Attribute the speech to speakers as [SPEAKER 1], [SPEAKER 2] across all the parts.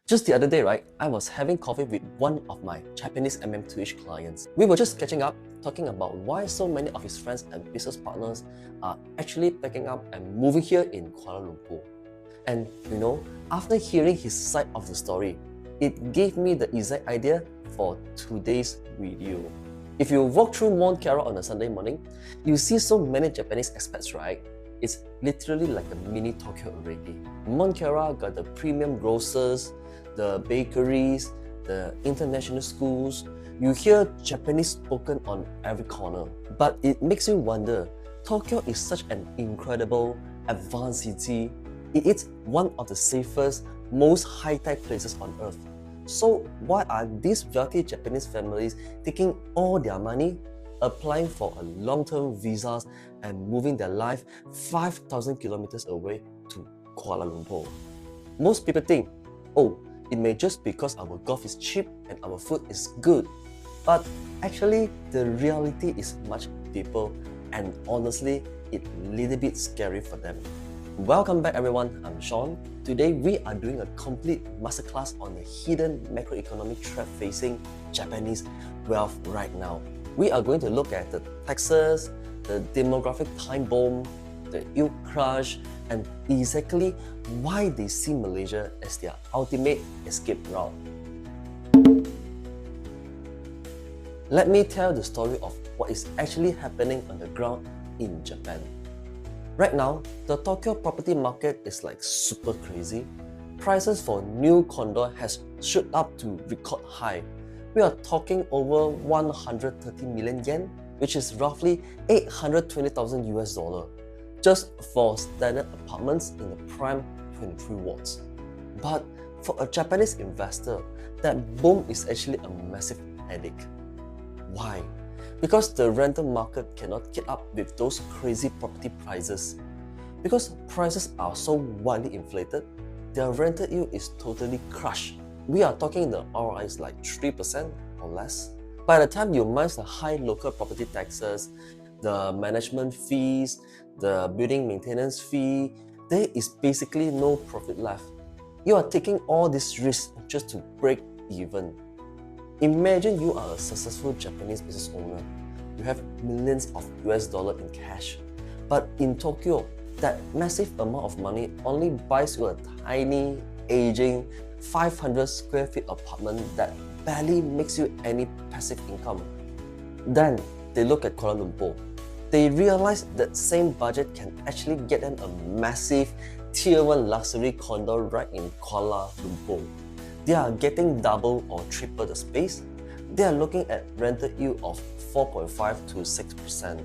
[SPEAKER 1] Just the other day, right, I was having coffee with one of my Japanese MM2H clients. We were just catching up, talking about why so many of his friends and business partners are actually packing up and moving here in Kuala Lumpur. And after hearing his side of the story, it gave me the exact idea for today's video. If you walk through Mount Kiara on a Sunday morning, you see so many Japanese expats, right? It's literally like a mini Tokyo already. Mount Kiara got the premium grocers, the bakeries, the international schools. You hear Japanese spoken on every corner. But it makes you wonder, Tokyo is such an incredible, advanced city. It is one of the safest, most high-tech places on earth. So why are these wealthy Japanese families taking all their money, applying for a long-term visas and moving their life 5,000 kilometers away to Kuala Lumpur? Most people think, oh, it may just because our golf is cheap and our food is good. But actually, the reality is much deeper and honestly, it's a little bit scary for them. Welcome back everyone, I'm Sean. Today we are doing a complete masterclass on the hidden macroeconomic threat facing Japanese wealth right now. We are going to look at the taxes, the demographic time bomb, the yield crush, and exactly why they see Malaysia as their ultimate escape route. Let me tell the story of what is actually happening on the ground in Japan. Right now, the Tokyo property market is like super crazy. Prices for new condo has shot up to record high. We are talking over 130 million yen, which is roughly 820,000 US dollar, just for standard apartments in the prime 23 wards. But for a Japanese investor, that boom is actually a massive headache. Why? Because the rental market cannot keep up with those crazy property prices. Because prices are so widely inflated, their rental yield is totally crushed. We are talking the ROI is like 3% or less. By the time you minus the high local property taxes, the management fees, the building maintenance fee, there is basically no profit left. You are taking all this risk just to break even. Imagine you are a successful Japanese business owner. You have millions of US dollars in cash. But in Tokyo, that massive amount of money only buys you a tiny, aging, 500 square feet apartment that barely makes you any passive income. Then they look at Kuala Lumpur. They realize that same budget can actually get them a massive Tier 1 luxury condo right in Kuala Lumpur. They are getting double or triple the space. They are looking at rental yield of 4.5 to 6%.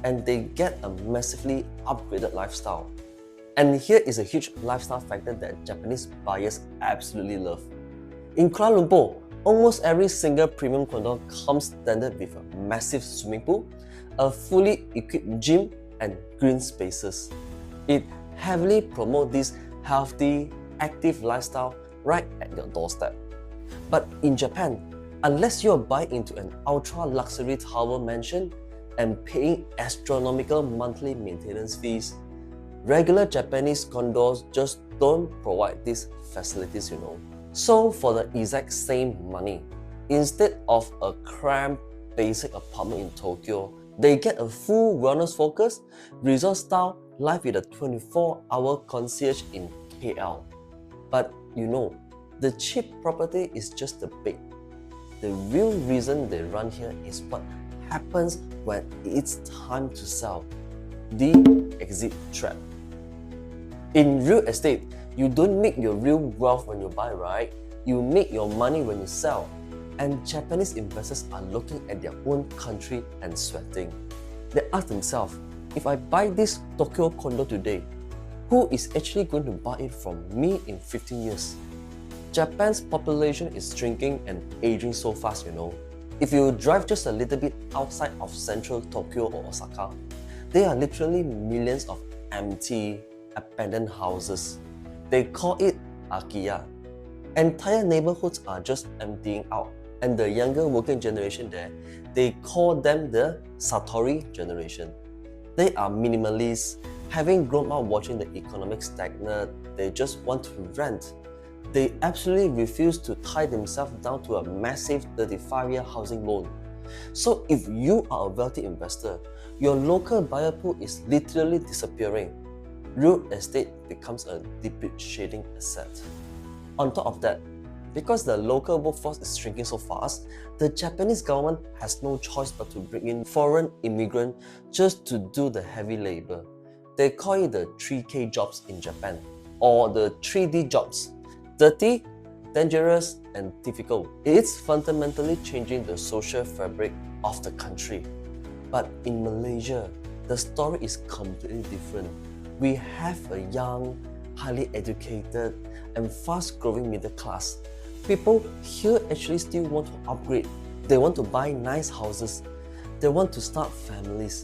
[SPEAKER 1] And they get a massively upgraded lifestyle. And here is a huge lifestyle factor that Japanese buyers absolutely love. In Kuala Lumpur, almost every single premium condo comes standard with a massive swimming pool, a fully equipped gym, and green spaces. It heavily promotes this healthy, active lifestyle right at your doorstep. But in Japan, unless you are buying into an ultra-luxury tower mansion and paying astronomical monthly maintenance fees, regular Japanese condos just don't provide these facilities, So for the exact same money, instead of a cramped basic apartment in Tokyo, they get a full wellness-focused, resort-style life with a 24-hour concierge in KL. But the cheap property is just the bait. The real reason they run here is what happens when it's time to sell. The exit trap. In real estate, you don't make your real wealth when you buy, right? You make your money when you sell. And Japanese investors are looking at their own country and sweating. They ask themselves, if I buy this Tokyo condo today, who is actually going to buy it from me in 15 years? Japan's population is shrinking and aging so fast, If you drive just a little bit outside of central Tokyo or Osaka, there are literally millions of empty, abandoned houses. They call it Akiya. Entire neighborhoods are just emptying out, and the younger working generation there, they call them the Satori generation. They are minimalists, having grown up watching the economic stagnate, they just want to rent. They absolutely refuse to tie themselves down to a massive 35-year housing loan. So if you are a wealthy investor, your local buyer pool is literally disappearing. Real estate becomes a depreciating asset. On top of that, because the local workforce is shrinking so fast, the Japanese government has no choice but to bring in foreign immigrants just to do the heavy labor. They call it the 3K jobs in Japan, or the 3D jobs: dirty, dangerous, and difficult. It's fundamentally changing the social fabric of the country. But in Malaysia, the story is completely different. We have a young, highly educated, and fast-growing middle class. People here actually still want to upgrade. They want to buy nice houses. They want to start families.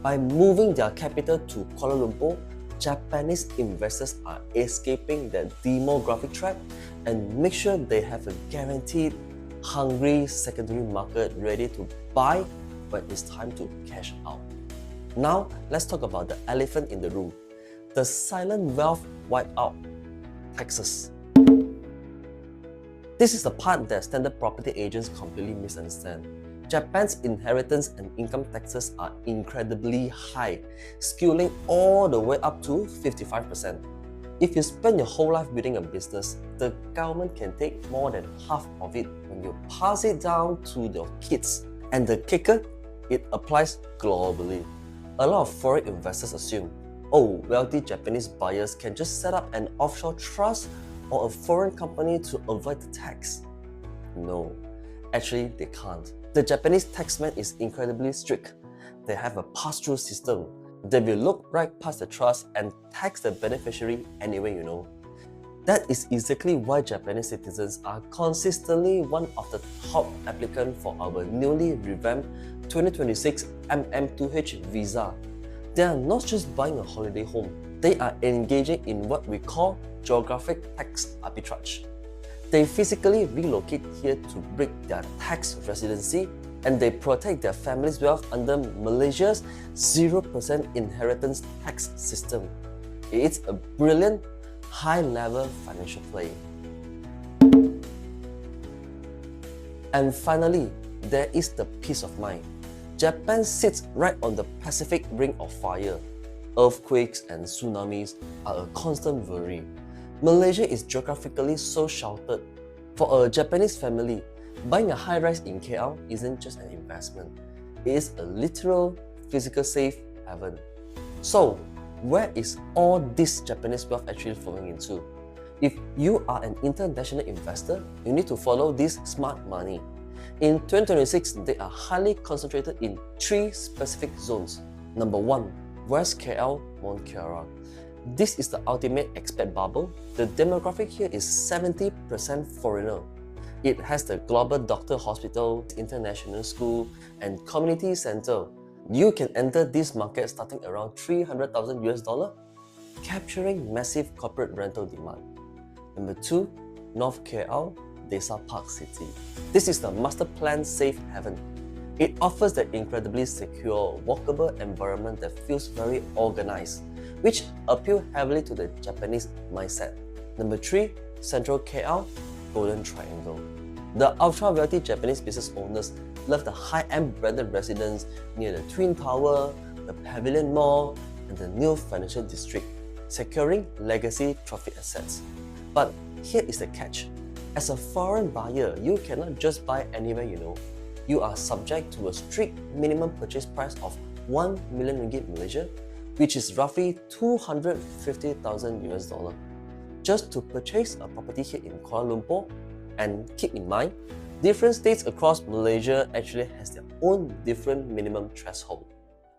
[SPEAKER 1] By moving their capital to Kuala Lumpur, Japanese investors are escaping that demographic trap and make sure they have a guaranteed, hungry secondary market ready to buy when it's time to cash out. Now, let's talk about the elephant in the room: the silent wealth wipeout, taxes. This is the part that standard property agents completely misunderstand. Japan's inheritance and income taxes are incredibly high, skewing all the way up to 55%. If you spend your whole life building a business, the government can take more than half of it when you pass it down to your kids. And the kicker, it applies globally. A lot of foreign investors assume, oh, wealthy Japanese buyers can just set up an offshore trust or a foreign company to avoid the tax. No, actually they can't. The Japanese taxman is incredibly strict. They have a pass-through system. They will look right past the trust and tax the beneficiary anyway, you know. That is exactly why Japanese citizens are consistently one of the top applicants for our newly revamped 2026 MM2H visa. They are not just buying a holiday home, they are engaging in what we call geographic tax arbitrage. They physically relocate here to break their tax residency, and they protect their family's wealth under Malaysia's 0% inheritance tax system. It's a brilliant, high-level financial play. And finally, there is the peace of mind. Japan sits right on the Pacific Ring of Fire. Earthquakes and tsunamis are a constant worry. Malaysia is geographically so sheltered. For a Japanese family, buying a high-rise in KL isn't just an investment. It is a literal, physical safe haven. So, where is all this Japanese wealth actually flowing into? If you are an international investor, you need to follow this smart money. In 2026, they are highly concentrated in 3 specific zones. Number 1, West KL, Mont Kiara. This is the ultimate expat bubble. The demographic here is 70% foreigner. It has the Global Doctor Hospital, International School, and Community Center. You can enter this market starting around $300,000 US, capturing massive corporate rental demand. Number 2, North KL, Desa Park City. This is the master plan safe haven. It offers the incredibly secure, walkable environment that feels very organized, which appeal heavily to the Japanese mindset. Number 3, Central KL, Golden Triangle. The ultra-wealthy Japanese business owners love the high-end branded residence near the Twin Tower, the Pavilion Mall, and the new financial district, securing legacy trophy assets. But here is the catch. As a foreign buyer, you cannot just buy anywhere you know. You are subject to a strict minimum purchase price of 1 million ringgit Malaysia, which is roughly $250,000 US, just to purchase a property here in Kuala Lumpur. And keep in mind, different states across Malaysia actually has their own different minimum threshold.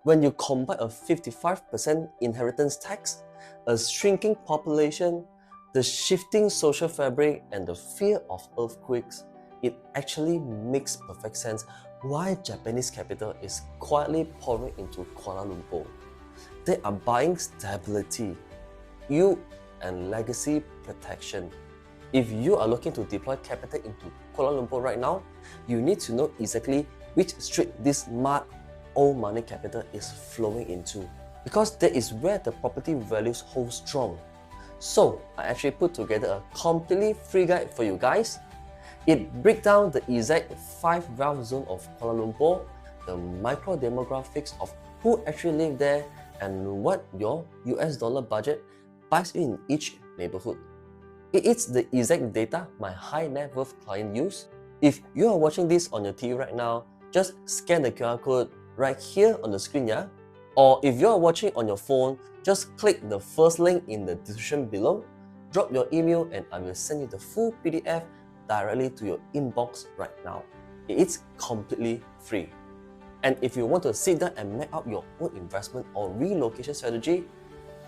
[SPEAKER 1] When you combine a 55% inheritance tax, a shrinking population, the shifting social fabric, and the fear of earthquakes, it actually makes perfect sense why Japanese capital is quietly pouring into Kuala Lumpur. They are buying stability, yield, and legacy protection. If you are looking to deploy capital into Kuala Lumpur right now, you need to know exactly which street this smart old money capital is flowing into, because that is where the property values hold strong. So I actually put together a completely free guide for you guys. It breaks down the exact 5 wealth zone of Kuala Lumpur, the micro demographics of who actually live there, and what your US dollar budget buys you in each neighborhood. It is the exact data my high net worth client use. If you are watching this on your TV right now, just scan the QR code right here on the screen, yeah? Or if you are watching on your phone, just click the first link in the description below, drop your email, and I will send you the full PDF directly to your inbox right now. It is completely free. And if you want to sit down and map out your own investment or relocation strategy,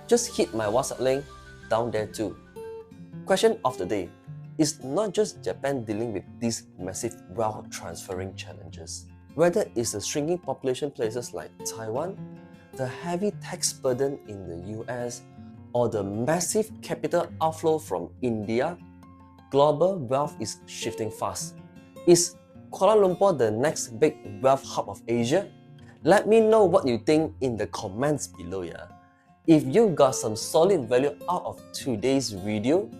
[SPEAKER 1] just hit my WhatsApp link down there too. Question of the day: is not just Japan dealing with these massive wealth transferring challenges. Whether it's the shrinking population places like Taiwan, the heavy tax burden in the US, or the massive capital outflow from India, global wealth is shifting fast. Is Kuala Lumpur the next big wealth hub of Asia? Let me know what you think in the comments below, yeah? If you got some solid value out of today's video,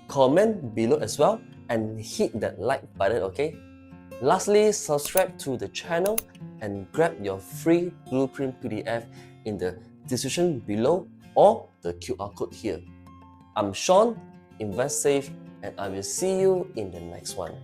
[SPEAKER 1] comment below as well and hit that like button, okay? Lastly, subscribe to the channel and grab your free blueprint PDF in the description below or the QR code here. I'm Sean, invest safe, and I will see you in the next one.